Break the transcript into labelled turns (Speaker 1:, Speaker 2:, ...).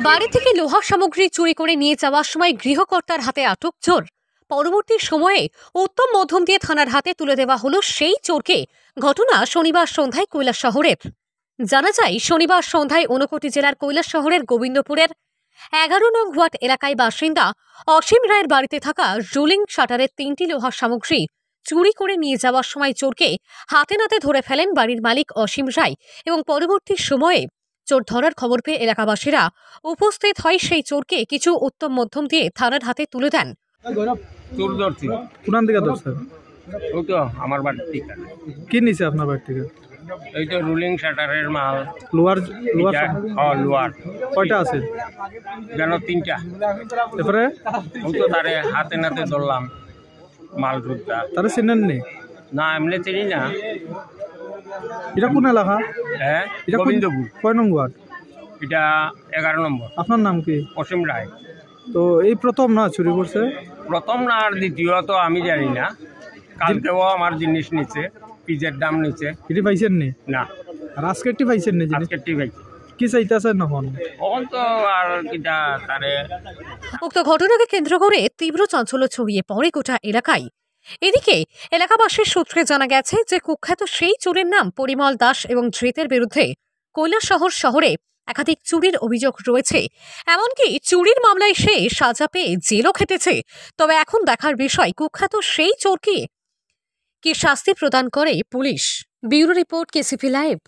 Speaker 1: বাড়ি থেকে লোহা সামগ্রী চুরি করে নিয়ে যাওয়ার সময় গৃহকর্তার হাতে আটক চোর। পরবর্তী সময়ে উত্তম মধ্যম দিয়ে থানার হাতে তুলে দেওয়া হলো সেই চোরকে। ঘটনা শনিবার সন্ধ্যায় কৈলাসহরের। জানা যায়, শনিবার সন্ধ্যায় ঊনকোটি জেলার কৈলাসহরের গোবিন্দপুরের 11 নং ওয়ার্ড এলাকায় বাসিন্দা অসীম রায়ের বাড়িতে থাকা রোলিং শাটারের 3টি লোহা সামগ্রী চুরি করে নিয়ে যাওয়ার সময় চোরকে হাতে নাতে ধরে ফেলেন বাড়ির মালিক অসীম রায় এবং পরবর্তী সময়ে চোর ধরার খবর পেয়ে এলাকাবাসীরা উপস্থিত হয় সেই চোরকে কিছু উত্তম মধ্যম দিয়ে থানার হাতে তুলে দেন।
Speaker 2: চোর ধরছি
Speaker 3: কোন দিকে ধরছেন?
Speaker 2: ওই তো আমার বাড়ি থেকে।
Speaker 3: কি নিছে আপনার বাড়ি থেকে?
Speaker 2: এই তো রুলিং শাটারের মাল।
Speaker 3: লোহার
Speaker 2: লোহার
Speaker 3: কয়টা আছে?
Speaker 2: যেন 3টা।
Speaker 3: এরপরে
Speaker 2: ওই তো তারে হাতে নাতে ধরলাম মাল রুদটা।
Speaker 3: তারা চিনেন নি?
Speaker 2: না, এমনি চিনি না।
Speaker 3: এটা কোন এলাকা?
Speaker 2: হ্যাঁ,
Speaker 3: এটা
Speaker 2: গোবিন্দপুর।
Speaker 3: কয় নং ওয়ার্ড?
Speaker 2: এটা 11 নম্বর।
Speaker 3: আপনার নাম কি?
Speaker 2: অসীম রায়।
Speaker 3: তো এই প্রথম না চুরি করছে?
Speaker 2: প্রথম না, আর দ্বিতীয় তো আমি জানি না। কালকেও আমার জিনিস নিচ্ছে, পিজের দাম নিচ্ছে।
Speaker 3: এটি পাইছেন নি?
Speaker 2: না।
Speaker 3: আর আজকেরটি পাইছেন নি?
Speaker 2: আজকে টিভাই
Speaker 3: কি চাইতেছেন এখন?
Speaker 2: তখন তো আর কিটা তারে।
Speaker 1: উক্ত ঘটনাকে কেন্দ্র করে তীব্র চাঞ্চল্য ছড়িয়ে পড়ে গোটা এলাকায়। এদিকে এলাকাবাসীর সূত্রে জানা গেছে যে কুখ্যাত সেই চোরের নাম পরিমল দাস এবং ধৃতের বিরুদ্ধে কৈলাসহর শহরে একাধিক চুরির অভিযোগ রয়েছে। এমনকি চুরির মামলায় সে সাজা পেয়ে জেলও খেটেছে। তবে এখন দেখার বিষয় কুখ্যাত সেই চোরকে কি শাস্তি প্রদান করে police. Bureau report, KCP live.